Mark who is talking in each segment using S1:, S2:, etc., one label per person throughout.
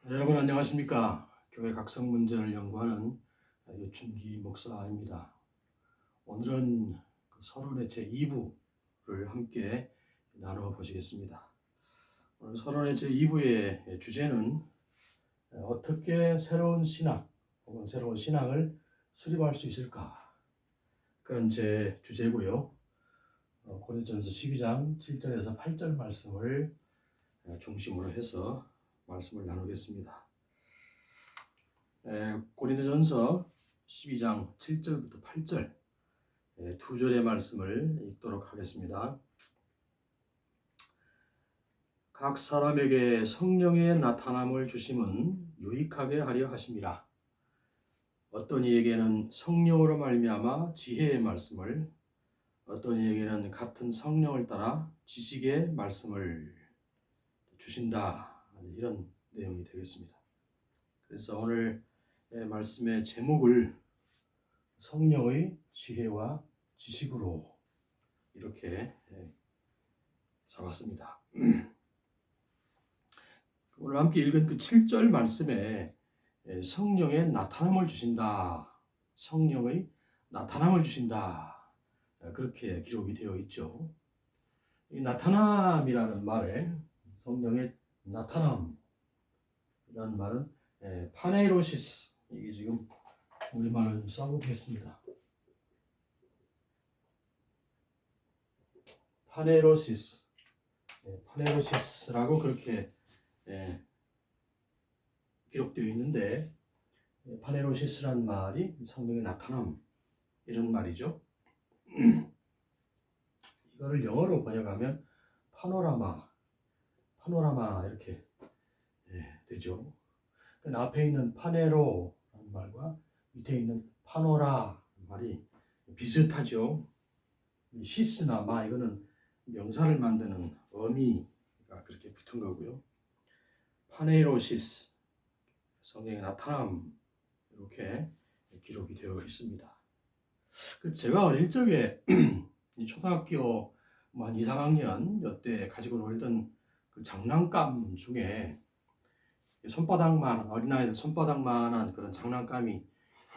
S1: 여러분 안녕하십니까? 교회 각성 문제를 연구하는 유춘기 목사입니다. 오늘은 서론의 제2부를 함께 나누어 보시겠습니다. 오늘 서론의 제2부의 주제는 어떻게 새로운 신학 혹은 새로운 신앙을 수립할 수 있을까? 그런 제 주제고요. 고린도전서 12장 7절에서 8절 말씀을 중심으로 해서 말씀을 나누겠습니다. 고린도전서 12장 7절부터 8절 두 절의 말씀을 읽도록 하겠습니다. 각 사람에게 성령의 나타남을 주심은 유익하게 하려 하심이라. 어떤 이에게는 성령으로 말미암아 지혜의 말씀을, 어떤 이에게는 같은 성령을 따라 지식의 말씀을 주신다. 이런 내용이 되겠습니다. 그래서 오늘 말씀의 제목을 성령의 지혜와 지식으로 이렇게 잡았습니다. 오늘 함께 읽은 그 7절 말씀에 성령의 나타남을 주신다. 성령의 나타남을 주신다. 그렇게 기록이 되어 있죠. 이 나타남이라는 말에 성령의 나타남이라는 말은 파네로시스, 이게 지금 우리말을 써보겠습니다. 파네로시스라고 그렇게 기록되어 있는데, 파네로시스란 말이 성령의 나타남 이런 말이죠. 이거를 영어로 번역하면 파노라마 이렇게 되죠. 앞에 있는 파네로라는 말과 밑에 있는 파노라 말이 비슷하죠. 시스나 마, 이거는 명사를 만드는 어미가 그렇게 붙은 거고요. 파네로시스, 성령의 나타남, 이렇게 기록이 되어 있습니다. 제가 어릴 적에 초등학교 한 2, 3학년 이때 가지고 놀던 그 장난감 중에 어린아이들 손바닥만한 그런 장난감이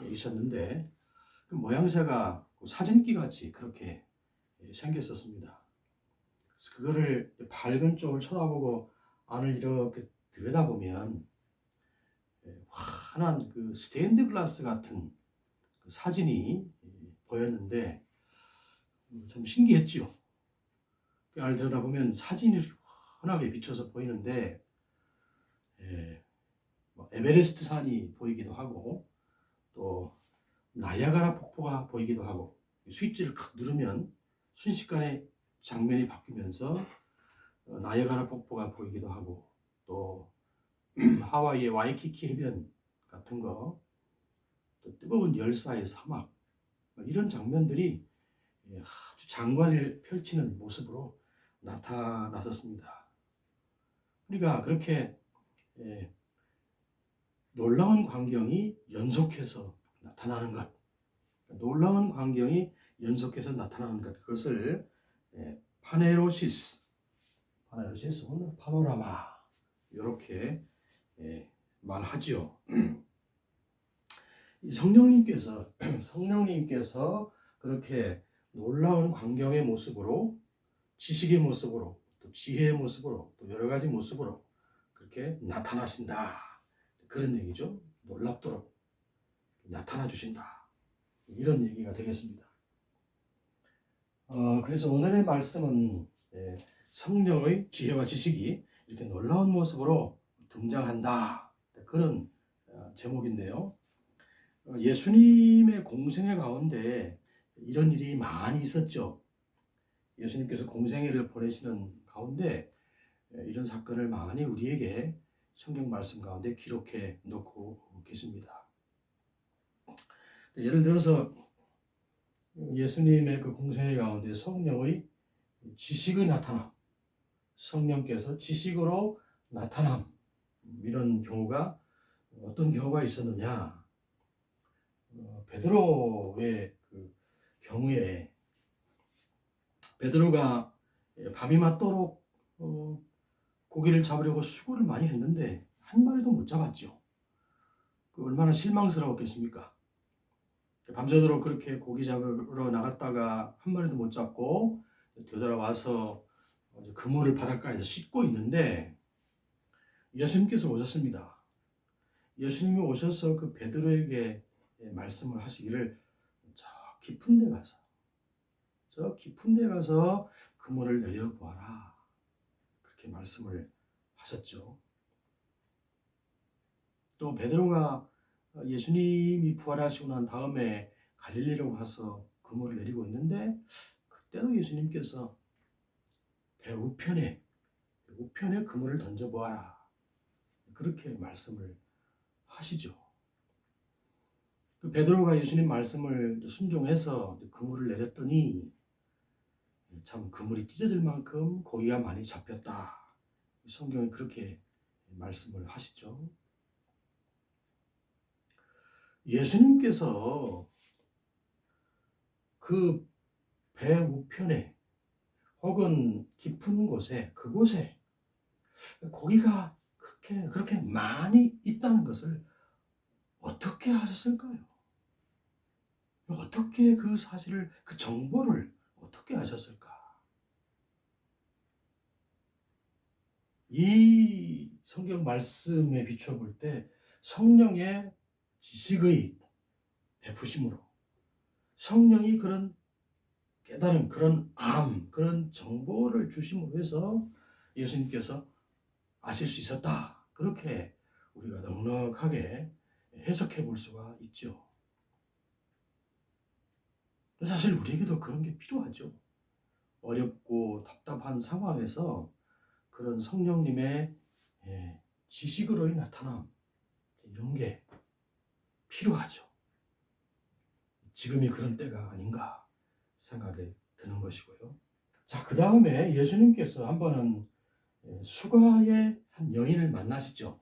S1: 있었는데, 그 모양새가 사진기 같이 그렇게 생겼었습니다. 그래서 그거를 밝은 쪽을 쳐다보고 안을 이렇게 들여다보면 환한 그 스테인드 글라스 같은 그 사진이 보였는데 참 신기했죠. 그 안을 들여다보면 사진이 환하게 비쳐서 보이는데 에베레스트 산이 보이기도 하고 또 나이아가라 폭포가 보이기도 하고, 스위치를 누르면 순식간에 장면이 바뀌면서 나이아가라 폭포가 보이기도 하고, 또 하와이의 와이키키 해변 같은 거, 또 뜨거운 열사의 사막, 이런 장면들이 아주 장관을 펼치는 모습으로 나타났었습니다. 우리가 그렇게 놀라운 광경이 연속해서 나타나는 것, 놀라운 광경이 연속해서 나타나는 것, 그것을 파네로시스 혹은 파노라마 이렇게 말하지요. 성령님께서 그렇게 놀라운 광경의 모습으로, 지식의 모습으로, 또 지혜의 모습으로, 또 여러 가지 모습으로 그렇게 나타나신다. 그런 얘기죠. 놀랍도록 나타나 주신다. 이런 얘기가 되겠습니다. 그래서 오늘의 말씀은 성령의 지혜와 지식이 이렇게 놀라운 모습으로 등장한다. 그런 제목인데요. 예수님의 공생애 가운데 이런 일이 많이 있었죠. 예수님께서 공생애를 보내시는 가운데 이런 사건을 많이 우리에게 성경 말씀 가운데 기록해 놓고 계십니다. 예를 들어서 예수님의 그 공생애 가운데 성령의 지식의 나타남, 성령께서 지식으로 나타남, 이런 경우가 어떤 경우가 있었느냐? 베드로의 그 경우에 베드로가 밤이 맞도록 고기를 잡으려고 수고를 많이 했는데 한 마리도 못 못 잡았죠. 얼마나 실망스러웠겠습니까? 밤새도록 그렇게 고기 잡으러 나갔다가 한 마리도 못 잡고 되돌아와서 그물을 바닷가에서 씻고 있는데 예수님께서 오셨습니다. 예수님이 오셔서 그 베드로에게 말씀을 하시기를 저 깊은 데 가서 그물을 내려보아라. 그렇게 말씀을 하셨죠. 또 베드로가 예수님이 부활하시고 난 다음에 갈릴리로 가서 그물을 내리고 있는데 그때도 예수님께서 배 우편에 그물을 던져보아라. 그렇게 말씀을 하시죠. 그 베드로가 예수님 말씀을 순종해서 그물을 내렸더니 참 그물이 찢어질 만큼 고기가 많이 잡혔다. 성경에 그렇게 말씀을 하시죠. 예수님께서 그 배 우편에 혹은 깊은 곳에 그곳에 고기가 그렇게 많이 있다는 것을 어떻게 하셨을까요? 어떻게 그 사실을, 그 정보를 어떻게 하셨을까? 이 성경 말씀에 비추어 볼 때 성령의 지식의 베푸심으로 성령이 그런 깨달음, 그런 그런 정보를 주심으로 해서 예수님께서 아실 수 있었다. 그렇게 우리가 넉넉하게 해석해 볼 수가 있죠. 사실 우리에게도 그런 게 필요하죠. 어렵고 답답한 상황에서 그런 성령님의 지식으로의 나타남, 이런 게 필요하죠. 지금이 그런 때가 아닌가 생각이 드는 것이고요. 자, 그 다음에 예수님께서 한 번은 수가의 한 여인을 만나시죠.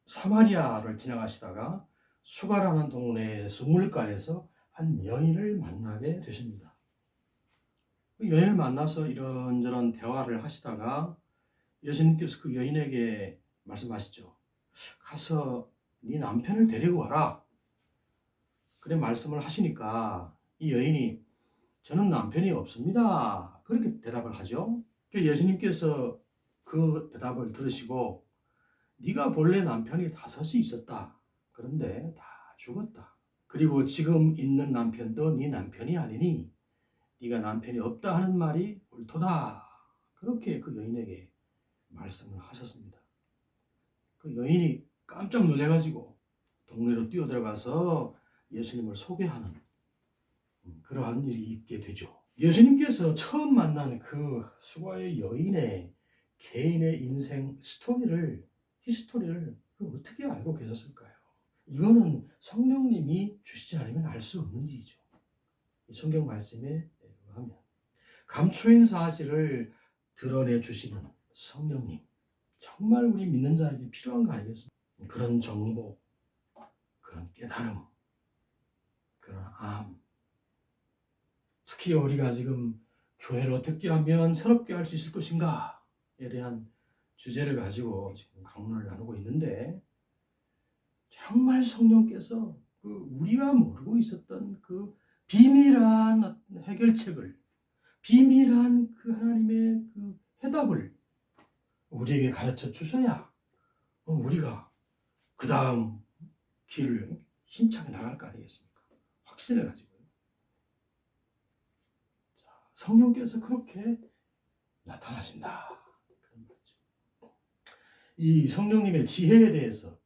S1: 사마리아를 지나가시다가 수가라는 동네의 수물가에서 한 여인을 만나게 되십니다. 그 여인을 만나서 이런저런 대화를 하시다가 예수님께서 그 여인에게 말씀하시죠. 가서 네 남편을 데리고 와라. 그래 말씀을 하시니까 이 여인이 저는 남편이 없습니다. 그렇게 대답을 하죠. 예수님께서 그 대답을 들으시고 네가 본래 남편이 5이 있었다. 그런데 다 죽었다. 그리고 지금 있는 남편도 네 남편이 아니니 네가 남편이 없다 하는 말이 옳도다. 그렇게 그 여인에게 말씀을 하셨습니다. 그 여인이 깜짝 놀래가지고 동네로 뛰어들어가서 예수님을 소개하는 그러한 일이 있게 되죠. 예수님께서 처음 만난 그 수가의 여인의 개인의 인생 히스토리를 어떻게 알고 계셨을까요? 이거는 성령님이 주시지 않으면 알 수 없는 일이죠. 성경 말씀에 의하면 감추인 사실을 드러내 주시는 성령님, 정말 우리 믿는 자에게 필요한 거 아니겠습니까? 그런 정보, 그런 깨달음, 그런 특히 우리가 지금 교회를 어떻게 하면 새롭게 할 수 있을 것인가에 대한 주제를 가지고 지금 강론을 나누고 있는데 정말 성령께서 우리가 모르고 있었던 그 비밀한 해결책을, 비밀한 그 하나님의 그 해답을 우리에게 가르쳐 주셔야 우리가 그 다음 길을 힘차게 나갈 거 아니겠습니까? 확신을 가지고요. 자, 성령께서 그렇게 나타나신다. 그런 거죠. 이 성령님의 지혜에 대해서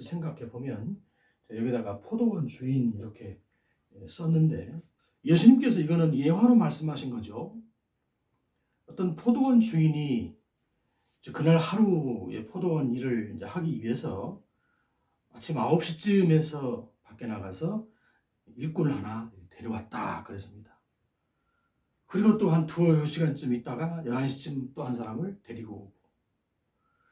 S1: 생각해 보면 여기다가 포도원 주인 이렇게 썼는데 예수님께서 이거는 예화로 말씀하신 거죠. 어떤 포도원 주인이 그날 하루의 포도원 일을 이제 하기 위해서 아침 9시쯤에서 밖에 나가서 일꾼을 하나 데려왔다 그랬습니다. 그리고 또 한 2시간쯤 있다가 11시쯤 또 한 사람을 데리고 오고,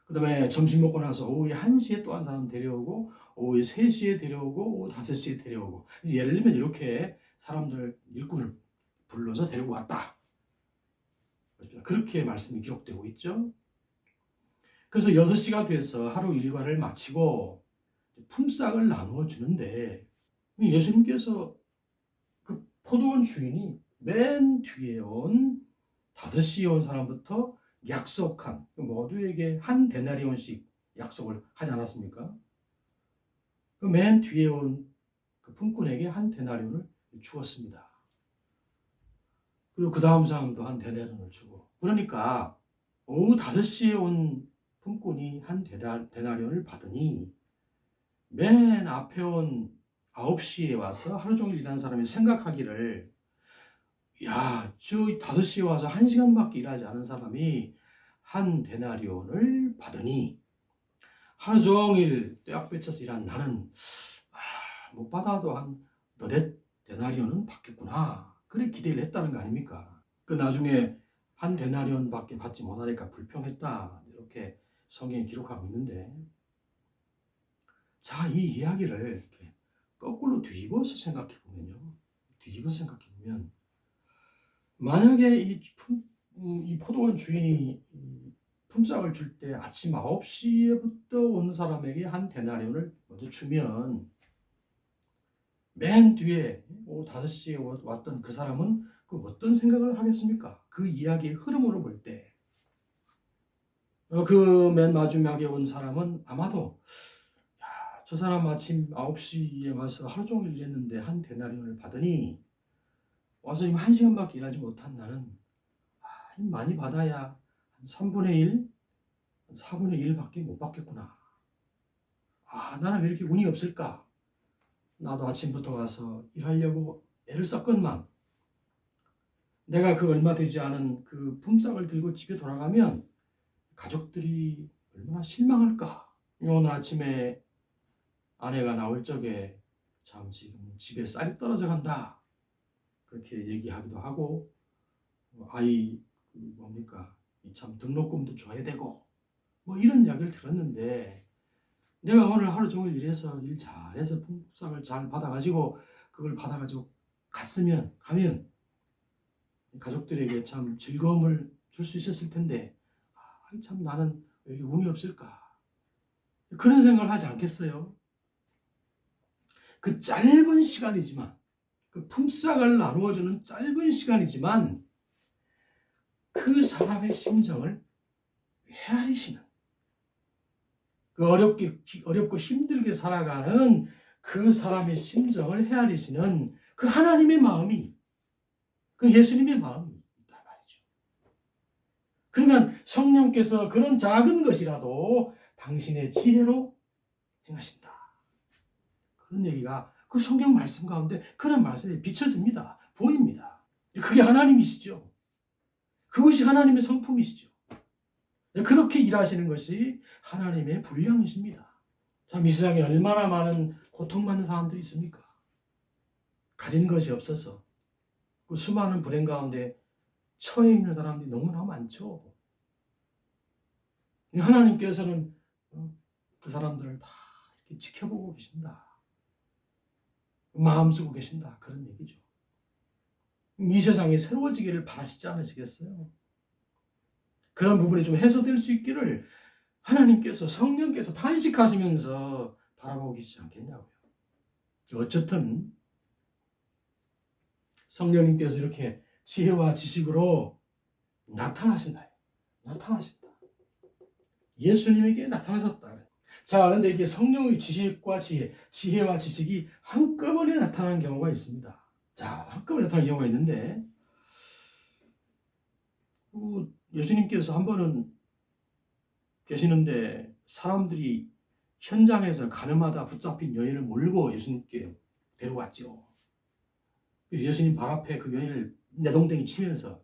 S1: 그 다음에 점심 먹고 나서 오후에 1시에 또 한 사람 데려오고, 오후에 3시에 데려오고, 오후 5시에 데려오고, 예를 들면 이렇게 사람들 일꾼을 불러서 데리고 왔다. 그렇게 말씀이 기록되고 있죠. 그래서 6시가 돼서 하루 일과를 마치고 품삯을 나누어 주는데 예수님께서 그 포도원 주인이 맨 뒤에 온 5시에 온 사람부터 약속한 모두에게 한 데나리온씩 약속을 하지 않았습니까? 그 맨 뒤에 온 그 품꾼에게 한 데나리온을 주었습니다. 그리고 그 다음 사람도 한 데나리온을 주고, 그러니까 오후 5시에 온 품꾼이 한 데나리온을 받으니 맨 앞에 온 9시에 와서 하루 종일 일한 사람이 생각하기를, 야, 저 5시에 와서 1시간밖에 일하지 않은 사람이 한 데나리온을 받으니 하루 종일 떼약 뺏쳐서 일한 나는 못 받아도 한 너댓 데나리온은 받겠구나. 그래 기대를 했다는 거 아닙니까? 그 나중에 한 데나리온밖에 받지 못하니까 불평했다. 이렇게 성경에 기록하고 있는데, 자, 이 이야기를 거꾸로 뒤집어서 생각해 보면, 만약에 이 포도원 주인이 품삯을 줄 때 아침 9시에부터 온 사람에게 한 데나리온을 먼저 주면, 맨 뒤에 오후 5시에 왔던 그 사람은 그 어떤 생각을 하겠습니까? 그 이야기의 흐름으로 볼 때, 그 맨 마지막에 온 사람은 아마도, 야, 저 사람 아침 9시에 와서 하루 종일 일했는데 한 데나리온을 받으니 와서 지금 1시간밖에 일하지 못한 나는 많이 받아야 한 3분의 1, 4분의 1밖에 못 받겠구나. 나는 왜 이렇게 운이 없을까? 나도 아침부터 와서 일하려고 애를 썼건만 내가 그 얼마 되지 않은 그 품삯을 들고 집에 돌아가면 가족들이 얼마나 실망할까? 오늘 아침에 아내가 나올 적에 참 지금 집에 쌀이 떨어져 간다. 그렇게 얘기하기도 하고, 아이 참 등록금도 줘야 되고 뭐 이런 이야기를 들었는데, 내가 오늘 하루 종일 일해서 일 잘해서 품삯을 잘 받아가지고 그걸 받아가지고 가면 가족들에게 참 즐거움을 줄 수 있었을 텐데, 참 나는 왜 이렇게 운이 없을까? 그런 생각을 하지 않겠어요? 그 짧은 시간이지만, 그 품삯을 나누어주는 짧은 시간이지만 그 사람의 심정을 헤아리시는, 그 어렵고 힘들게 살아가는 그 사람의 심정을 헤아리시는 그 하나님의 마음이, 그 예수님의 마음이 있단 말이죠. 그러니까 성령께서 그런 작은 것이라도 당신의 지혜로 행하신다. 그런 얘기가 그 성경 말씀 가운데 그런 말씀이 비춰집니다. 보입니다. 그게 하나님이시죠. 그것이 하나님의 성품이시죠. 그렇게 일하시는 것이 하나님의 분량이십니다. 참, 이 세상에 얼마나 많은 고통받는 사람들이 있습니까? 가진 것이 없어서 그 수많은 불행 가운데 처해 있는 사람들이 너무나 많죠. 하나님께서는 그 사람들을 다 이렇게 지켜보고 계신다. 마음 쓰고 계신다. 그런 얘기죠. 이 세상이 새로워지기를 바라시지 않으시겠어요? 그런 부분이 좀 해소될 수 있기를 하나님께서, 성령께서 탄식하시면서 바라보고 계시지 않겠냐고요. 어쨌든 성령님께서 이렇게 지혜와 지식으로 나타나신다. 예수님에게 나타나셨다. 자, 그런데 이게 성령의 지식과 지혜와 지식이 한꺼번에 나타나는 경우가 있습니다. 자, 한꺼번에 나타나는 경우가 있는데, 예수님께서 한 번은 계시는데 사람들이 현장에서 가늠하다 붙잡힌 여인을 몰고 예수님께 데려왔죠. 예수님 발 앞에 그 여인을 내동댕이 치면서,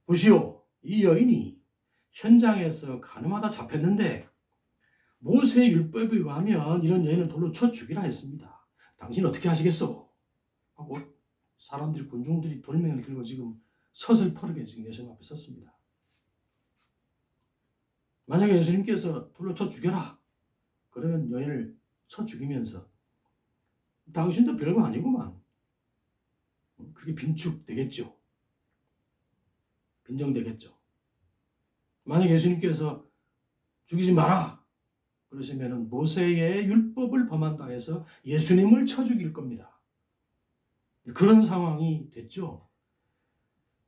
S1: 보시오, 이 여인이 현장에서 가늠하다 잡혔는데 모세의 율법에 의하면 이런 여인은 돌로 쳐 죽이라 했습니다. 당신 어떻게 하시겠소? 하고 사람들이, 군중들이 돌멩이를 들고 지금 서슬퍼르게 지금 예수님 앞에 섰습니다. 만약에 예수님께서 돌로 쳐 죽여라, 그러면 여인을 쳐 죽이면서 당신도 별거 아니구만, 그게 빈축되겠죠. 빈정되겠죠. 만약 예수님께서 죽이지 마라. 그러시면은 모세의 율법을 범한다 해서 예수님을 쳐 죽일 겁니다. 그런 상황이 됐죠.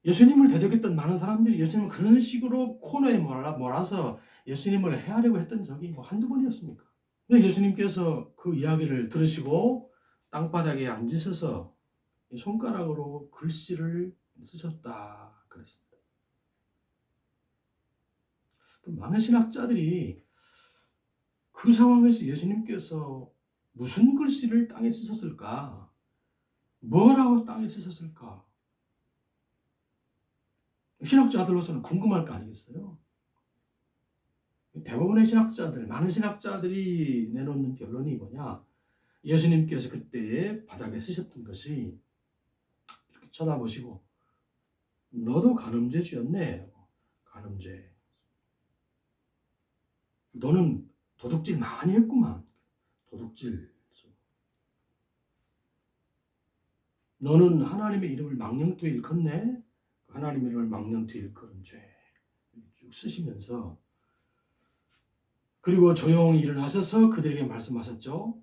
S1: 예수님을 대적했던 많은 사람들이 예수님을 그런 식으로 코너에 몰아서 예수님을 해하려고 했던 적이 뭐 한두 번이었습니까? 근데 예수님께서 그 이야기를 들으시고 땅바닥에 앉으셔서 손가락으로 글씨를 쓰셨다 그랬습니다. 많은 신학자들이 그 상황에서 예수님께서 무슨 글씨를 땅에 쓰셨을까? 뭐라고 땅에 쓰셨을까? 신학자들로서는 궁금할 거 아니겠어요? 대부분의 신학자들, 많은 신학자들이 내놓는 결론이 뭐냐? 예수님께서 그때에 바닥에 쓰셨던 것이 이렇게 쳐다보시고 너도 간음죄주였네. 간음죄. 너는 도둑질 많이 했구만. 도둑질. 너는 하나님의 이름을 망령되이 일컫네. 하나님의 이름을 망령되이 일컫은 죄. 쭉 쓰시면서 그리고 조용히 일어나셔서 그들에게 말씀하셨죠.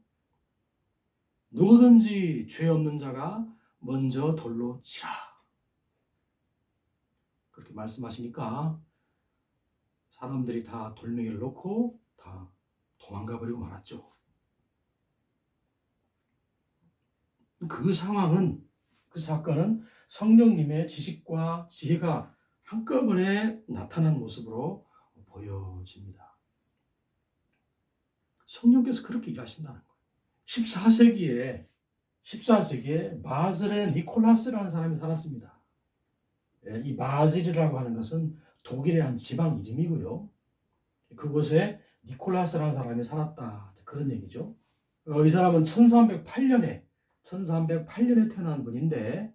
S1: 누구든지 죄 없는 자가 먼저 돌로 치라. 그렇게 말씀하시니까 사람들이 다 돌멩이를 놓고 다 도망가 버리고 말았죠. 그 상황은, 그 사건은 성령님의 지식과 지혜가 한꺼번에 나타난 모습으로 보여집니다. 성령께서 그렇게 일하신다는 거예요. 14세기에 바즐의 니콜라스라는 사람이 살았습니다. 이 바즐이라고 하는 것은 독일의 한 지방 이름이고요. 그곳에 니콜라스라는 사람이 살았다. 그런 얘기죠. 이 사람은 1308년에 태어난 분인데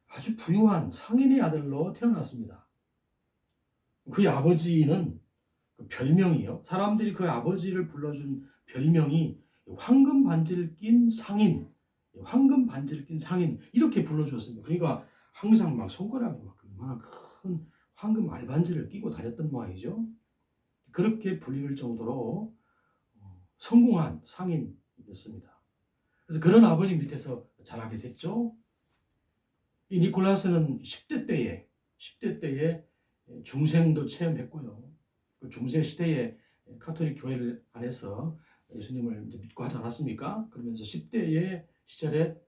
S1: 아주 부유한 상인의 아들로 태어났습니다. 그의 아버지는 별명이요. 사람들이 그 아버지를 불러준 별명이 황금 반지를 낀 상인, 이렇게 불러주었습니다. 그러니까 항상 막 손가락에 막 얼마나 큰 황금 알반지를 끼고 다녔던 모양이죠. 그렇게 불릴 정도로 성공한 상인이었습니다. 그래서 그런 아버지 밑에서 자라게 됐죠. 이 니콜라스는 10대 때에 중생도 체험했고요. 그 중세 시대에 카톨릭 교회를 안에서 예수님을 이제 믿고 하지 않았습니까? 그러면서 10대의 시절에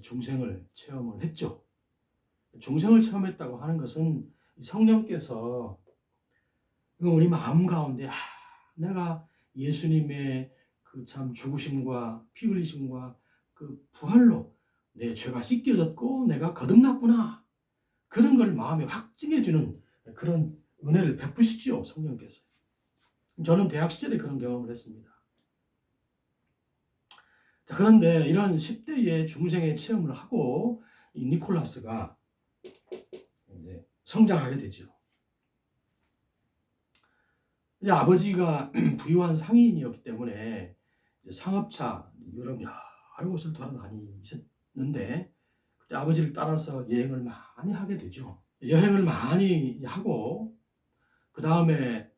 S1: 중생을 체험을 했죠. 중생을 체험했다고 하는 것은 성령께서 우리 마음 가운데 내가 예수님의 그 참 죽으심과 피 흘리심과 그 부활로 내 죄가 씻겨졌고 내가 거듭났구나. 그런 걸 마음에 확증해 주는 그런 은혜를 베푸시죠, 성령께서. 저는 대학 시절에 그런 경험을 했습니다. 자, 그런데 이런 10대의 중생의 체험을 하고 이 니콜라스가 이제 성장하게 되죠. 이제 아버지가 부유한 상인이었기 때문에 상업차, 유럽 여러 곳을 돌아다니셨는데 그때 아버지를 따라서 여행을 많이 하게 되죠. 여행을 많이 하고 그 다음에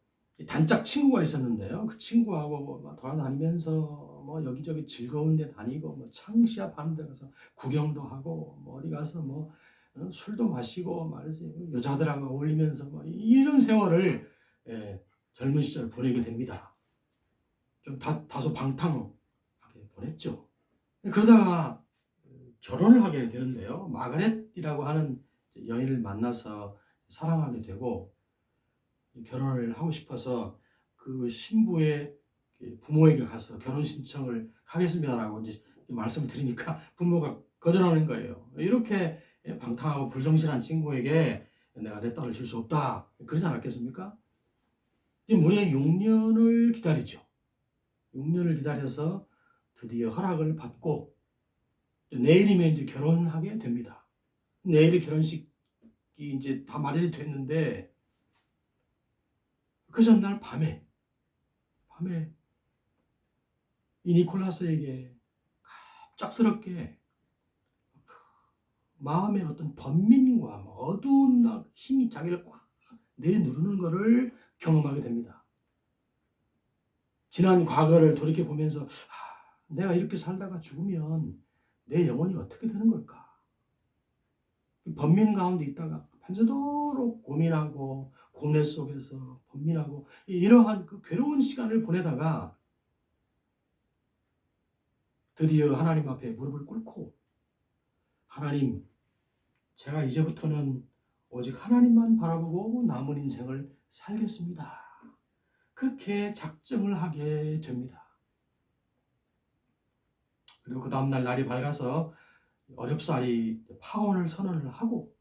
S1: 단짝 친구가 있었는데요. 그 친구하고 돌아다니면서 뭐 여기저기 즐거운 데 다니고 뭐 창시합 하는 데 가서 구경도 하고 뭐 어디 가서 뭐 술도 마시고 말이지 여자들하고 어울리면서 뭐 이런 세월을 젊은 시절 보내게 됩니다. 좀 다소 방탕하게 보냈죠. 그러다가 결혼을 하게 되는데요. 마가렛이라고 하는 여인을 만나서 사랑하게 되고 결혼을 하고 싶어서 그 신부의 부모에게 가서 결혼 신청을 하겠습니다라고 이제 말씀을 드리니까 부모가 거절하는 거예요. 이렇게 방탕하고 불성실한 친구에게 내가 내 딸을 줄 수 없다. 그러지 않았겠습니까? 무려 6년을 기다리죠. 6년을 기다려서 드디어 허락을 받고 내일이면 이제 결혼하게 됩니다. 내일의 결혼식이 이제 다 마련이 됐는데 그 전날 밤에 이 니콜라스에게 갑작스럽게 마음의 어떤 번민과 어두운 힘이 자기를 꽉 내려누르는 것을 경험하게 됩니다. 지난 과거를 돌이켜 보면서 내가 이렇게 살다가 죽으면 내 영혼이 어떻게 되는 걸까? 번민 가운데 있다가 밤새도록 고민하고 고뇌 속에서 번민하고 이러한 그 괴로운 시간을 보내다가 드디어 하나님 앞에 무릎을 꿇고 하나님, 제가 이제부터는 오직 하나님만 바라보고 남은 인생을 살겠습니다. 그렇게 작정을 하게 됩니다. 그리고 그 다음날 날이 밝아서 어렵사리 파혼을 선언을 하고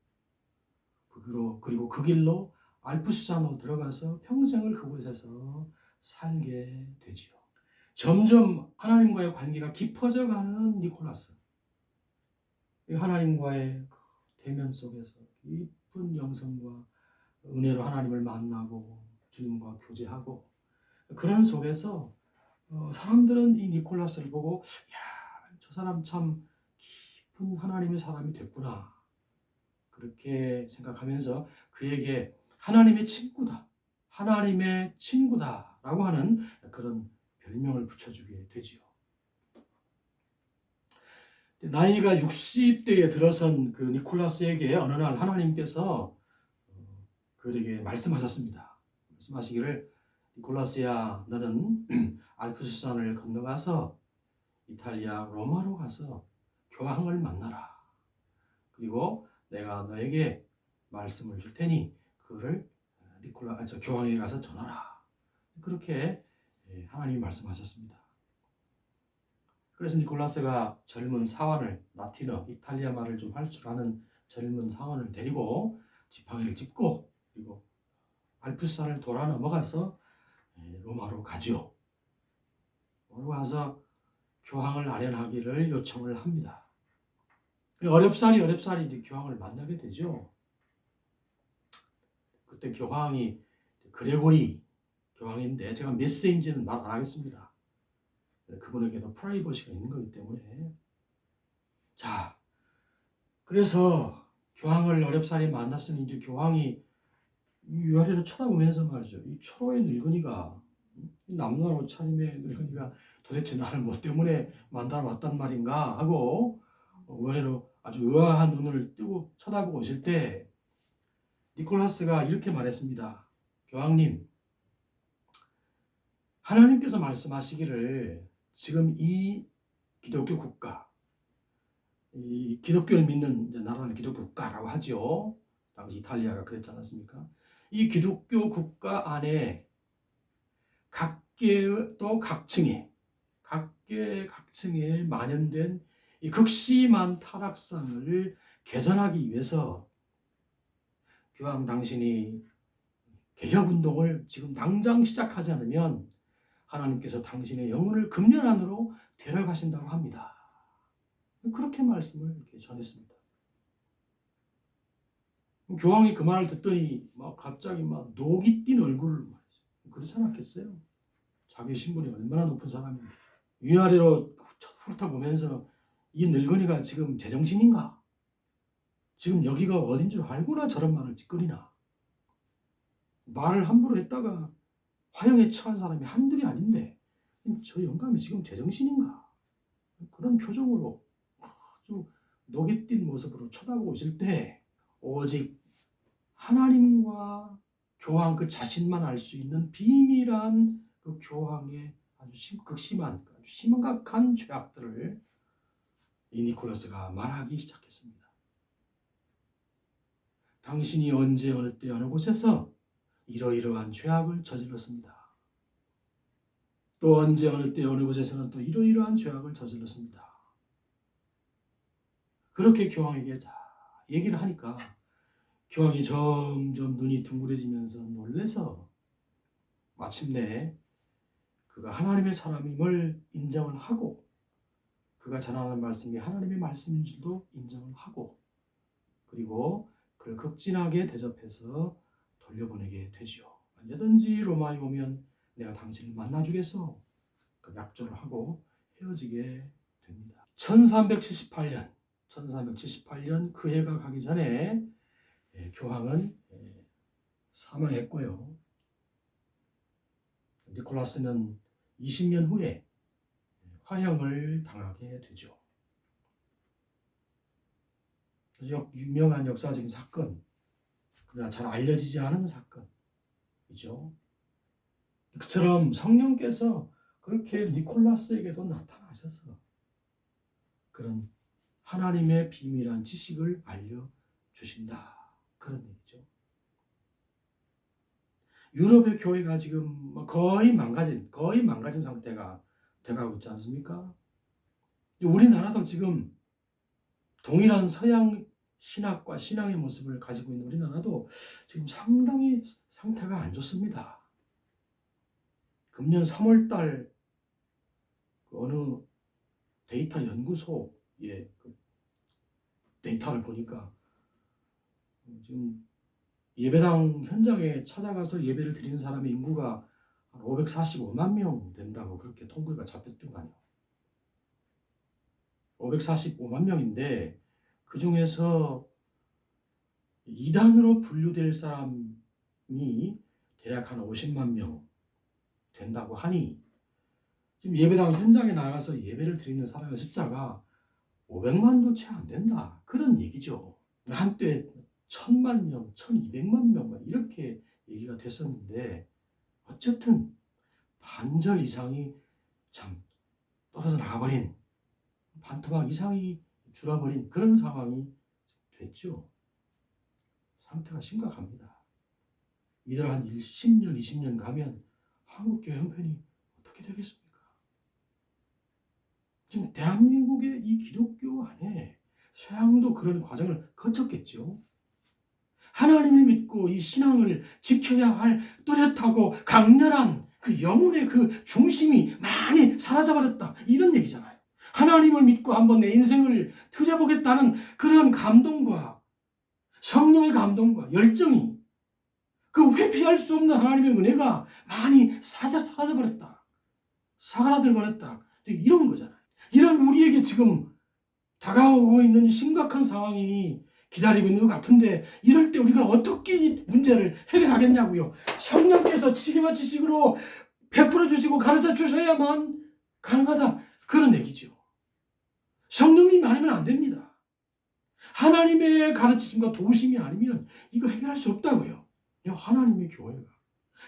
S1: 그리고 그 길로 알프스산으로 들어가서 평생을 그곳에서 살게 되지요. 점점 하나님과의 관계가 깊어져 가는 니콜라스. 하나님과의 대면 속에서 깊은 영성과 은혜로 하나님을 만나고 주님과 교제하고 그런 속에서 사람들은 이 니콜라스를 보고 야, 저 사람 참 깊은 하나님의 사람이 됐구나. 그렇게 생각하면서 그에게 하나님의 친구다. 하나님의 친구다라고 하는 그런 별명을 붙여주게 되지요. 나이가 60대에 들어선 그 니콜라스에게 어느 날 하나님께서 그에게 말씀하셨습니다. 말씀하시기를 니콜라스야, 너는 알프스산을 건너가서 이탈리아 로마로 가서 교황을 만나라. 그리고 내가 너에게 말씀을 줄 테니 그를 교황에게 가서 전하라. 그렇게 하나님이 말씀하셨습니다. 그래서 니콜라스가 젊은 사환을 라틴어, 이탈리아 말을 좀 할 줄 아는 젊은 사환을 데리고 지팡이를 짚고 그리고 알프스산을 돌아 넘어가서 로마로 가죠. 로마로 가서 교황을 아련하기를 요청을 합니다. 어렵사리 이제 교황을 만나게 되죠. 그때 교황이 그레고리 교황인데 제가 몇 세인지는 말 안 하겠습니다. 그분에게도 프라이버시가 있는 거기 때문에. 자, 그래서 교황을 어렵사리 만났으니 이제 교황이 위아래로 쳐다보면서 말이죠. 이 초로의 늙은이가, 남루한 옷차림의 늙은이가 도대체 나를 뭐 때문에 만나러 왔단 말인가 하고 위아래로 아주 의아한 눈을 뜨고 쳐다보고 있을 때 니콜라스가 이렇게 말했습니다. 교황님, 하나님께서 말씀하시기를 지금 이 기독교 국가, 이 기독교를 믿는 나라는 기독교 국가라고 하죠. 당시 이탈리아가 그랬지 않았습니까? 이 기독교 국가 안에 각계 또 각층에 만연된 이 극심한 타락상을 개선하기 위해서 교황 당신이 개혁운동을 지금 당장 시작하지 않으면 하나님께서 당신의 영혼을 금년 안으로 데려가신다고 합니다. 그렇게 말씀을 이렇게 전했습니다. 교황이 그 말을 듣더니 갑자기 녹이 띈 얼굴을 말이죠. 그렇지 않았겠어요? 자기 신분이 얼마나 높은 사람인데 위아래로 훑어보면서 이 늙은이가 지금 제정신인가? 지금 여기가 어딘 줄 알고나 저런 말을 짓거리나? 말을 함부로 했다가 화형에 처한 사람이 한둘이 아닌데 저 영감이 지금 제정신인가? 그런 표정으로 아주 녹이 띈 모습으로 쳐다보고 있을 때 오직 하나님과 교황 그 자신만 알 수 있는 비밀한 그 교황의 아주 극심한, 아주 심각한 죄악들을 이 니콜라스가 말하기 시작했습니다. 당신이 언제 어느 때 어느 곳에서 이러이러한 죄악을 저질렀습니다. 또 언제 어느 때 어느 곳에서는 또 이러이러한 죄악을 저질렀습니다. 그렇게 교황에게 얘기를 하니까 교황이 점점 눈이 둥그레지면서 놀라서 마침내 그가 하나님의 사람임을 인정을 하고 그가 전하는 말씀이 하나님의 말씀인 줄도 인정을 하고 그리고 그를 극진하게 대접해서 돌려보내게 되지요. 언제든지 로마에 오면 내가 당신을 만나주겠어. 그 약조를 하고 헤어지게 됩니다. 1378년 그 해가 가기 전에 교황은 사망했고요. 니콜라스는 20년 후에 화형을 당하게 되죠. 유명한 역사적인 사건, 그러나 잘 알려지지 않은 사건이죠. 그처럼 성령께서 그렇게 니콜라스에게도 나타나셔서 그런 하나님의 비밀한 지식을 알려주신다. 그런 얘기죠. 유럽의 교회가 지금 거의 망가진 상태가 돼가고 있지 않습니까? 우리나라도 지금 동일한 서양 신학과 신앙의 모습을 가지고 있는 우리나라도 지금 상당히 상태가 안 좋습니다. 금년 3월달 어느 데이터 연구소의 데이터를 보니까 지금 예배당 현장에 찾아가서 예배를 드리는 사람의 인구가 한 545만 명 된다고 그렇게 통계가 잡혔더만요. 545만 명인데 그 중에서 이단으로 분류될 사람이 대략 한 50만 명 된다고 하니 지금 예배당 현장에 나가서 예배를 드리는 사람의 숫자가 500만도 채 안 된다. 그런 얘기죠. 한때 1000만 명, 1200만 명 이렇게 얘기가 됐었는데 어쨌든 반절 이상이 참 떨어져 나가버린, 반토막 이상이 줄어버린 그런 상황이 됐죠. 상태가 심각합니다. 이대로 한 10년, 20년 가면 한국교회 형편이 어떻게 되겠습니까? 지금 대한민국의 이 기독교 안에 서양도 그런 과정을 거쳤겠죠. 하나님을 믿고 이 신앙을 지켜야 할 또렷하고 강렬한 그 영혼의 그 중심이 많이 사라져버렸다. 이런 얘기잖아요. 하나님을 믿고 한번 내 인생을 들여보겠다는 그런 감동과 성령의 감동과 열정이 그 회피할 수 없는 하나님의 은혜가 많이 사라져버렸다. 사그라들어버렸다. 이런 거잖아요. 이런 우리에게 지금 다가오고 있는 심각한 상황이 기다리고 있는 것 같은데 이럴 때 우리가 어떻게 이 문제를 해결하겠냐고요. 성령께서 지혜와 지식으로 베풀어 주시고 가르쳐 주셔야만 가능하다. 그런 얘기죠. 성령님이 아니면 안 됩니다. 하나님의 가르치심과 도우심이 아니면 이거 해결할 수 없다고요. 하나님의 교회가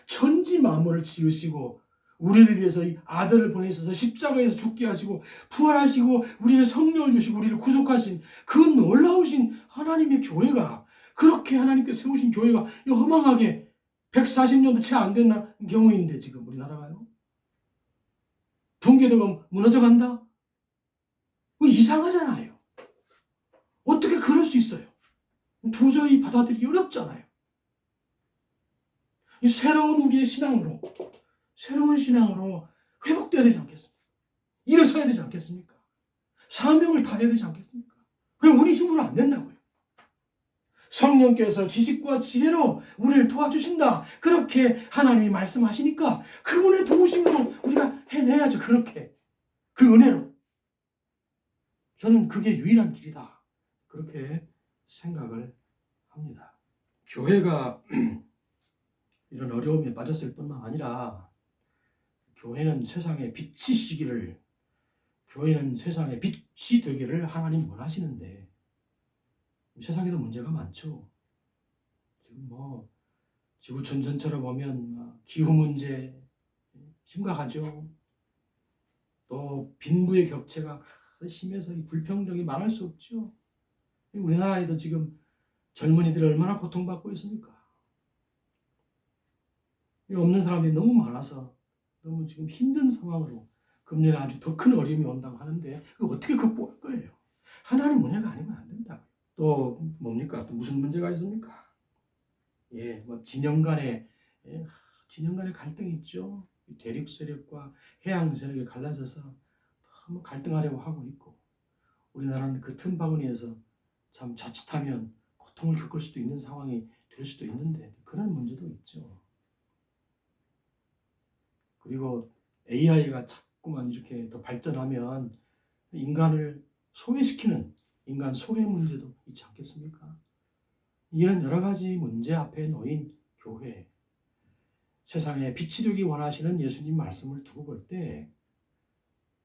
S1: 천지 만물을 지으시고 우리를 위해서 이 아들을 보내셔서 십자가에서 죽게 하시고 부활하시고 우리의 성령을 주시고 우리를 구속하신 그 놀라우신 하나님의 교회가, 그렇게 하나님께서 세우신 교회가 허망하게 140년도 채 안 된 경우인데 지금 우리나라가요. 붕괴되고 무너져간다? 이상하잖아요. 어떻게 그럴 수 있어요? 도저히 받아들이기 어렵잖아요. 이 새로운 우리의 신앙으로, 새로운 신앙으로 회복되어야 되지 않겠습니까? 일어서야 되지 않겠습니까? 사명을 다해야 되지 않겠습니까? 그럼 우리 힘으로 안 된다고요. 성령께서 지식과 지혜로 우리를 도와주신다. 그렇게 하나님이 말씀하시니까 그분의 도우심으로 우리가 해내야죠. 그렇게. 그 은혜로. 저는 그게 유일한 길이다. 그렇게 생각을 합니다. 교회가 이런 어려움에 빠졌을 뿐만 아니라 교회는 세상에 빛이시기를, 교회는 세상에 빛이 되기를 하나님 원하시는데 세상에도 문제가 많죠. 지금 지구촌 전체로 보면 기후 문제 심각하죠. 또 빈부의 격차가 심해서 이 불평등이 말할 수 없죠. 우리나라에도 지금 젊은이들이 얼마나 고통받고 있습니까? 없는 사람이 너무 많아서 너무 지금 힘든 상황으로 금년에 아주 더 큰 어려움이 온다고 하는데 어떻게 극복할 거예요? 하나님 은혜가 아니면 안 된다. 또 뭡니까? 또 무슨 문제가 있습니까? 진영 간의 갈등이 있죠. 대륙 세력과 해양 세력이 갈라져서 너무 갈등하려고 하고 있고, 우리나라는 그 틈바구니에서 참 자칫하면 고통을 겪을 수도 있는 상황이 될 수도 있는데 그런 문제도 있죠. 그리고 AI가 자꾸만 이렇게 더 발전하면 인간을 소외시키는 인간 소외 문제도 있지 않겠습니까? 이런 여러 가지 문제 앞에 놓인 교회, 세상에 빛이 되기 원하시는 예수님 말씀을 두고 볼 때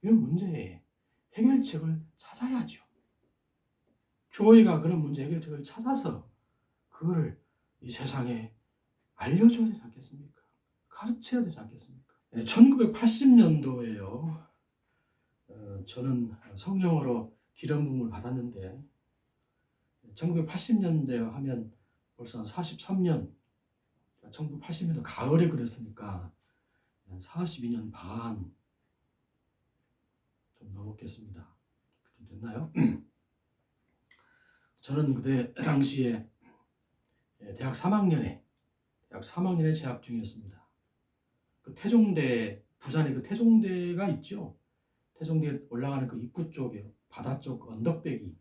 S1: 이 문제에 해결책을 찾아야죠. 교회가 그런 문제 해결책을 찾아서 그거를 이 세상에 알려줘야 되지 않겠습니까? 가르쳐야 되지 않겠습니까? 1980년도에요. 저는 성령으로 기름 부음을 받았는데 1980년대 하면 벌써 43년, 1980년도 가을에 그랬으니까 42년 반 좀 넘었겠습니다. 좀 됐나요? 저는 그때 당시에 대학 3학년에 재학 중이었습니다. 그 태종대, 부산에 그 태종대가 있죠. 태종대에 올라가는 그 입구 쪽에 바다 쪽 언덕배기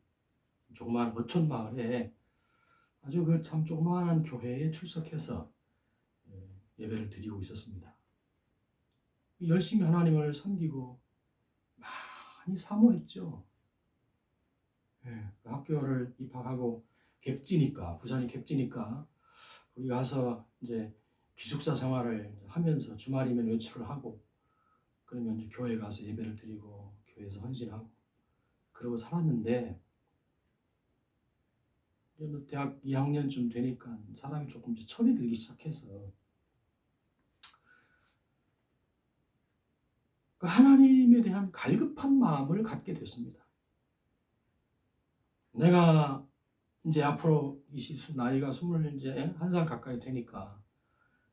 S1: 조그마한 어촌 마을에 아주 그 참 조그마한 교회에 출석해서 예배를 드리고 있었습니다. 열심히 하나님을 섬기고 많이 사모했죠. 그 학교를 입학하고 객지니까, 부산이 객지니까 거기 가서 이제 기숙사 생활을 하면서 주말이면 외출을 하고 그러면 이제 교회 가서 예배를 드리고 교회에서 헌신하고 그러고 살았는데 대학 2학년쯤 되니까 사람이 조금 이제 철이 들기 시작해서 그 하나님에 대한 갈급한 마음을 갖게 됐습니다. 내가 이제 앞으로 나이가 21살 가까이 되니까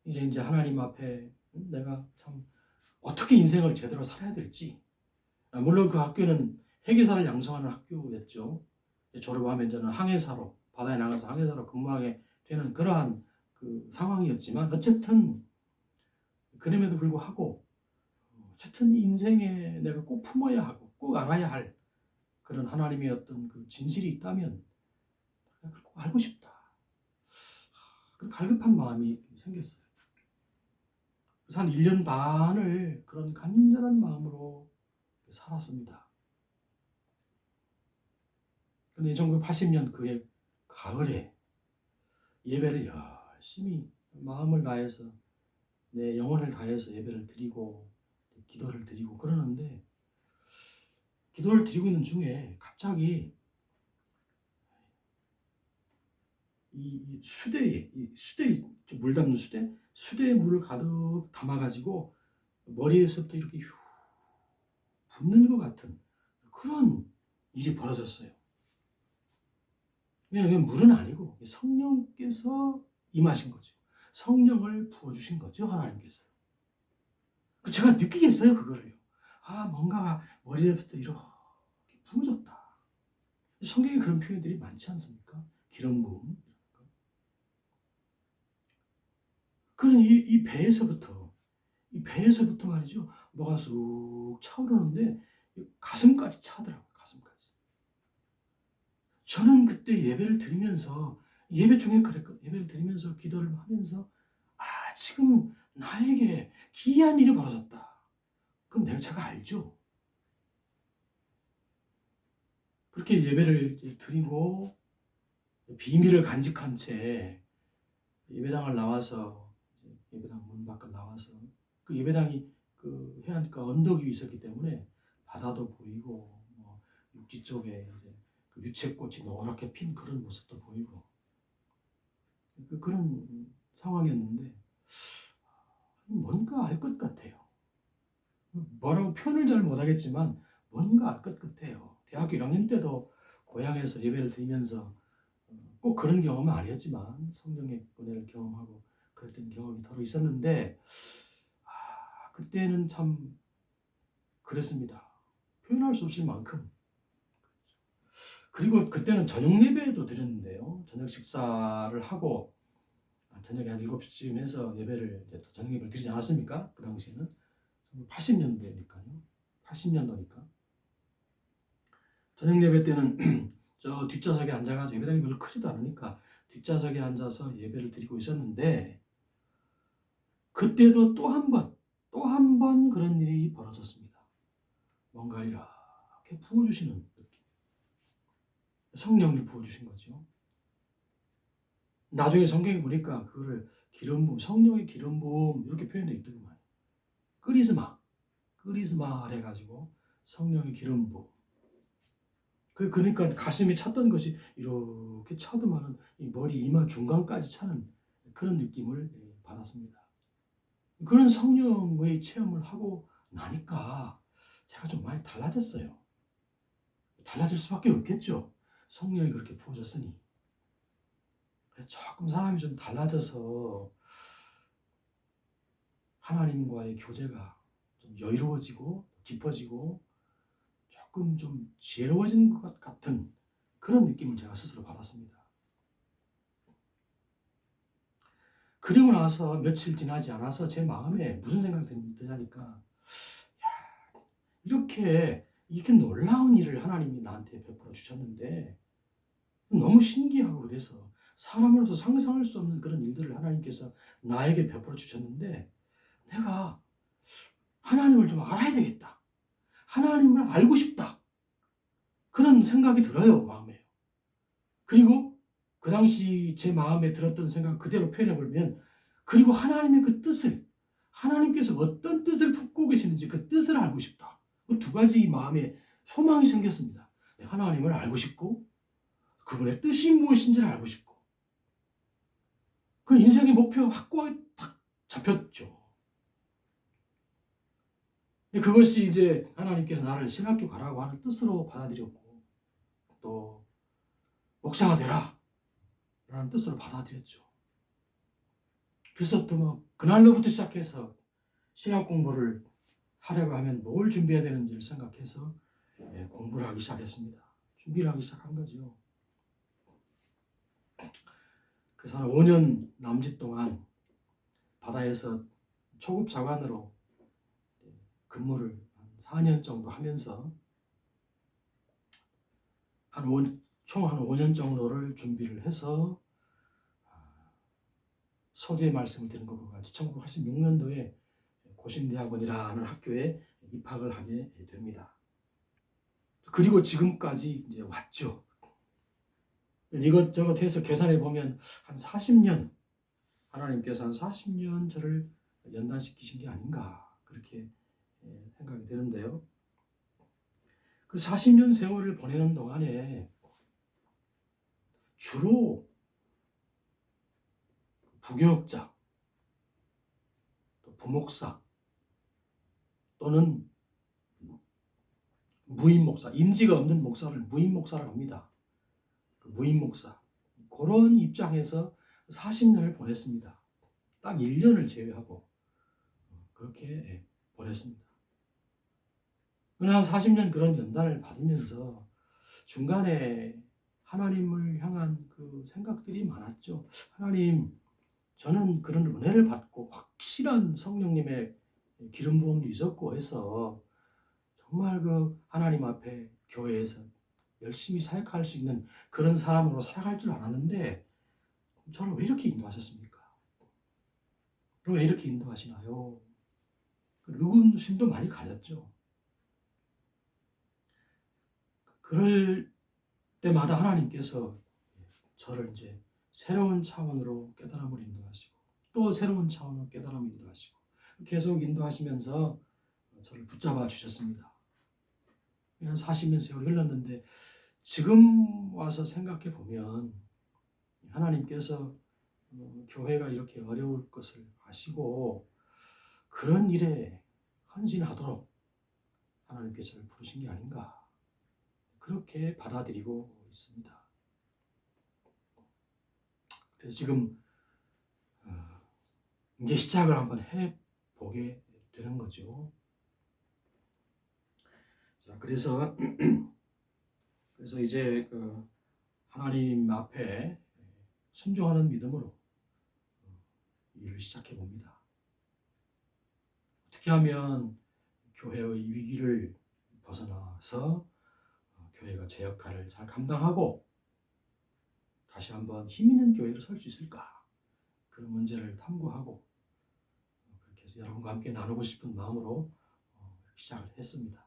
S1: 이제 하나님 앞에 내가 참 어떻게 인생을 제대로 살아야 될지, 물론 그 학교는 회계사를 양성하는 학교였죠. 졸업하면 저는 항해사로 바다에 나가서 항해사로 근무하게 되는 그러한 그 상황이었지만 어쨌든 그럼에도 불구하고 어쨌든 인생에 내가 꼭 품어야 하고 꼭 알아야 할 그런 하나님의 어떤 그 진실이 있다면 그걸 꼭 알고 싶다. 그런 갈급한 마음이 생겼어요. 그래서 한 1년 반을 그런 간절한 마음으로 살았습니다. 근데 1980년 그해 가을에 예배를 열심히 마음을 다해서 내 영혼을 다해서 예배를 드리고 기도를 드리고 그러는데 기도를 드리고 있는 중에 갑자기 이 수대에 물 담는 수대에 물을 가득 담아가지고 머리에서부터 이렇게 휴 붓는 것 같은 그런 일이 벌어졌어요. 왜냐하면 물은 아니고 성령께서 임하신 거죠. 성령을 부어주신 거죠, 하나님께서. 제가 느끼겠어요, 그거를요. 뭔가가 머리에부터 이렇게 부어졌다. 성경에 그런 표현들이 많지 않습니까? 기름 부음. 그는 이 배에서부터 말이죠. 뭐가 쑥 차오르는데 가슴까지 차더라고요. 가슴까지. 저는 그때 예배를 드리면서 예배 중에 그랬거든요. 예배를 드리면서 기도를 하면서 지금 나에게 기이한 일이 벌어졌다. 그건 제가 알죠. 그렇게 예배를 드리고 비밀을 간직한 채 예배당을 나와서 예배당 문 밖을 나와서 그 예배당이 그 해안가 언덕 위에 있었기 때문에 바다도 보이고 육지 쪽에 이제 그 유채꽃이 노랗게 핀 그런 모습도 보이고 그런 상황이었는데 뭔가 알 것 같아요. 뭐라고 표현을 잘 못하겠지만 뭔가 알 것 같아요. 대학교 1학년 때도 고향에서 예배를 드리면서 꼭 그런 경험은 아니었지만 성령의 은혜를 경험하고 그랬던 경험이 더러 있었는데 그때는 참 그랬습니다. 표현할 수 없을 만큼. 그리고 그때는 저녁 예배도 드렸는데요. 저녁 식사를 하고 저녁에 한 7시쯤 해서 예배를 저녁 예배를 드리지 않았습니까? 그 당시에는 80년대니까요. 80년도니까. 저녁 예배 때는 저 뒷좌석에 앉아가지고 예배당이 별로 크지도 않으니까 뒷좌석에 앉아서 예배를 드리고 있었는데 그때도 또 한 번 그런 일이 벌어졌습니다. 뭔가 이렇게 부어주시는 느낌. 성령을 부어주신 거죠. 나중에 성경에 보니까 그거를 기름 부음, 성령의 기름 부음 이렇게 표현되어 있더구만. 크리스마 해가지고 성령의 기름 부음. 그러니까 가슴이 찼던 것이 이렇게 차더만은 이 머리 이마 중간까지 차는 그런 느낌을 받았습니다. 그런 성령의 체험을 하고 나니까 제가 좀 많이 달라졌어요. 달라질 수밖에 없겠죠. 성령이 그렇게 부어졌으니. 조금 사람이 좀 달라져서 하나님과의 교제가 좀 여유로워지고 깊어지고 조금 좀 지혜로워진 것 같은 그런 느낌을 제가 스스로 받았습니다. 그리고 나서 며칠 지나지 않아서 제 마음에 무슨 생각이 드냐니까 이렇게 놀라운 일을 하나님이 나한테 베풀어 주셨는데 너무 신기하고 그래서 사람으로서 상상할 수 없는 그런 일들을 하나님께서 나에게 베풀어 주셨는데 내가 하나님을 좀 알아야 되겠다. 하나님을 알고 싶다. 그런 생각이 들어요, 마음에. 그리고 그 당시 제 마음에 들었던 생각 그대로 표현해보면 그리고 하나님의 그 뜻을 하나님께서 어떤 뜻을 품고 계시는지 그 뜻을 알고 싶다. 그 두 가지 마음에 소망이 생겼습니다. 하나님을 알고 싶고 그분의 뜻이 무엇인지를 알고 싶고 그 인생의 목표가 확고하게 딱 잡혔죠. 그것이 이제 하나님께서 나를 신학교 가라고 하는 뜻으로 받아들였고 또 목사가 되라 라는 뜻으로 받아들였죠. 그래서 또 뭐 그날로부터 시작해서 신학 공부를 하려고 하면 뭘 준비해야 되는지를 생각해서 공부를 하기 시작했습니다. 준비를 하기 시작한 거죠. 그래서 한 5년 남짓 동안 바다에서 초급 자관으로 근무를 한 4년 정도 하면서 총 한 5년 정도를 준비를 해서 서두에 말씀을 드린 것과 같이 1986년도에 고신대학원이라는 학교에 입학을 하게 됩니다. 그리고 지금까지 이제 왔죠. 이것저것 해서 계산해 보면 한 40년, 하나님께서 한 40년 저를 연단시키신 게 아닌가 그렇게 생각이 드는데요. 그 40년 세월을 보내는 동안에 주로 부교육자, 또 부목사 또는 무임 목사, 임지가 없는 목사를 무임 목사라고 합니다. 무임 목사. 그런 입장에서 40년을 보냈습니다. 딱 1년을 제외하고 그렇게 보냈습니다. 한 40년 그런 연단을 받으면서 중간에 하나님을 향한 그 생각들이 많았죠. 하나님, 저는 그런 은혜를 받고 확실한 성령님의 기름 부음도 있었고 해서 정말 그 하나님 앞에 교회에서 열심히 사역할 수 있는 그런 사람으로 살아갈 줄 알았는데 저를 왜 이렇게 인도하셨습니까? 왜 이렇게 인도하시나요? 의구심도 많이 가졌죠. 그럴 때마다 하나님께서 저를 이제 새로운 차원으로 깨달음을 인도하시고 또 새로운 차원으로 깨달음을 인도하시고 계속 인도하시면서 저를 붙잡아 주셨습니다. 한 40년 세월이 흘렀는데 지금 와서 생각해 보면 하나님께서 교회가 이렇게 어려울 것을 아시고 그런 일에 헌신하도록 하나님께서 저를 부르신 게 아닌가 그렇게 받아들이고 있습니다. 그래서 지금 이제 시작을 한번 해보게 되는 거죠. 자, 그래서 이제 그 하나님 앞에 순종하는 믿음으로 일을 시작해 봅니다. 어떻게 하면 교회의 위기를 벗어나서 교회가 제 역할을 잘 감당하고 다시 한번 힘 있는 교회로 설 수 있을까? 그런 문제를 탐구하고 그렇게 해서 여러분과 함께 나누고 싶은 마음으로 시작을 했습니다.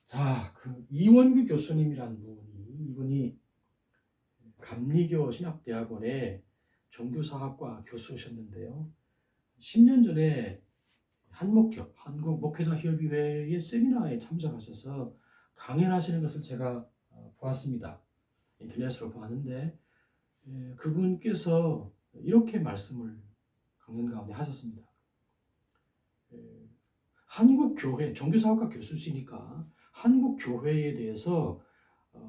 S1: 자, 그 이원규 교수님이라는 이분이 감리교 신학대학원의 종교사학과 교수셨는데요. 10년 전에 한목협, 한국목회자협의회의 세미나에 참석하셔서 강연하시는 것을 제가 보았습니다. 인터넷으로 보았는데 그분께서 이렇게 말씀을 강연 가운데 하셨습니다. 한국교회, 종교사학과 교수시니까 한국교회에 대해서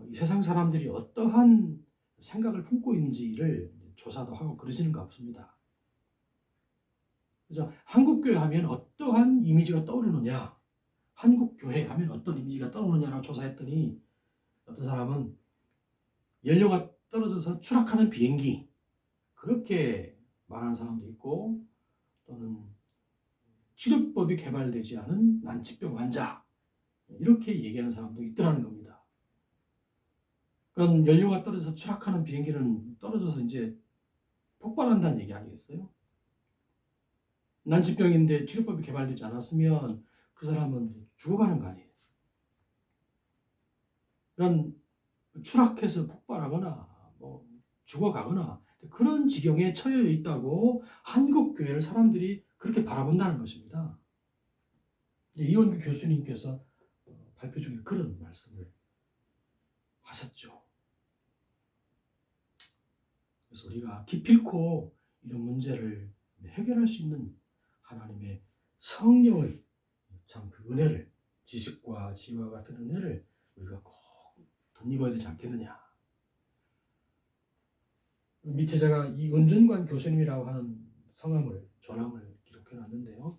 S1: 이 세상 사람들이 어떠한 생각을 품고 있는지를 조사도 하고 그러시는 것 같습니다. 그래서 한국교회 하면 어떠한 이미지가 떠오르느냐, 한국교회 하면 어떤 이미지가 떠오르느냐라고 조사했더니 어떤 사람은 연료가 떨어져서 추락하는 비행기, 그렇게 말하는 사람도 있고, 또는 치료법이 개발되지 않은 난치병 환자, 이렇게 얘기하는 사람도 있더라는 겁니다. 그러니까 연료가 떨어져서 추락하는 비행기는 떨어져서 이제 폭발한다는 얘기 아니겠어요? 난치병인데 치료법이 개발되지 않았으면 그 사람은 죽어가는 거 아니에요. 그러니까 추락해서 폭발하거나 뭐 죽어가거나 그런 지경에 처해 있다고 한국교회를 사람들이 그렇게 바라본다는 것입니다. 이원규 교수님께서 발표 중에 그런 말씀을 하셨죠. 그래서 우리가 기필코 이런 문제를 해결할 수 있는 하나님의 성령의 참 그 은혜를, 지식과 지혜와 같은 은혜를 우리가 꼭 덧입어야 되지 않겠느냐. 밑에 제가 이은준관 교수님이라고 하는 성함을, 전함을 기록해 놨는데요.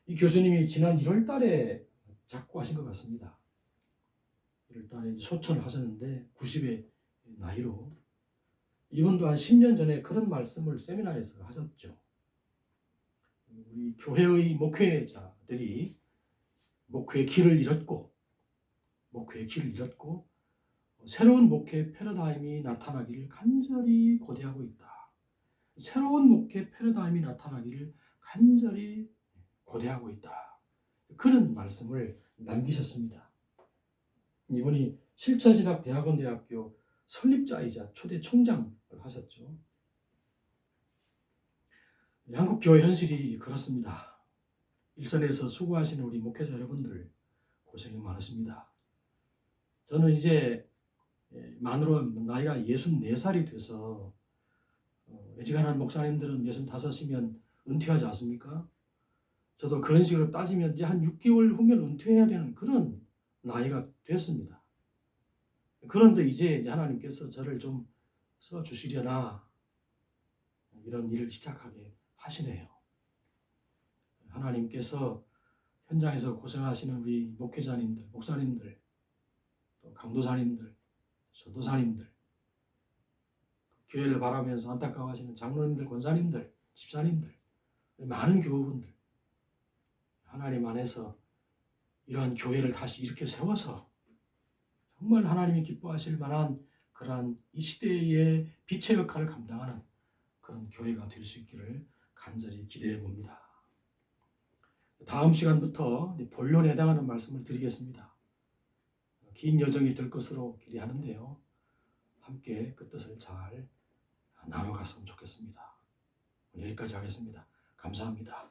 S1: 이 교수님이 지난 1월 달에 작고하신 것 같습니다. 1월 달에 소천을 하셨는데 90의 나이로 이분도 한 10년 전에 그런 말씀을 세미나에서 하셨죠. 우리 교회의 목회자들이 목회의 길을 잃었고 새로운 목회 패러다임이 나타나기를 간절히 고대하고 있다. 새로운 목회 패러다임이 나타나기를 간절히 고대하고 있다. 그런 말씀을 남기셨습니다. 이분이 실천신학대학원대학교 설립자이자 초대 총장을 하셨죠. 한국교회 현실이 그렇습니다. 일선에서 수고하시는 우리 목회자 여러분들 고생이 많으십니다. 저는 이제 만으로 나이가 64살이 돼서 애지간한 목사님들은 65이면 은퇴하지 않습니까? 저도 그런 식으로 따지면 이제 한 6개월 후면 은퇴해야 되는 그런 나이가 됐습니다. 그런데 이제 하나님께서 저를 좀 써주시려나 이런 일을 시작하게 하시네요. 하나님께서 현장에서 고생하시는 우리 목회자님들, 목사님들, 또 강도사님들, 전도사님들, 교회를 바라면서 안타까워하시는 장로님들, 권사님들, 집사님들, 많은 교우분들, 하나님 안에서 이러한 교회를 다시 이렇게 세워서 정말 하나님이 기뻐하실 만한 그러한 이 시대의 빛의 역할을 감당하는 그런 교회가 될 수 있기를 간절히 기대해 봅니다. 다음 시간부터 본론에 해당하는 말씀을 드리겠습니다. 긴 여정이 될 것으로 기대하는데요. 함께 그 뜻을 잘 나눠갔으면 좋겠습니다. 오늘 여기까지 하겠습니다. 감사합니다.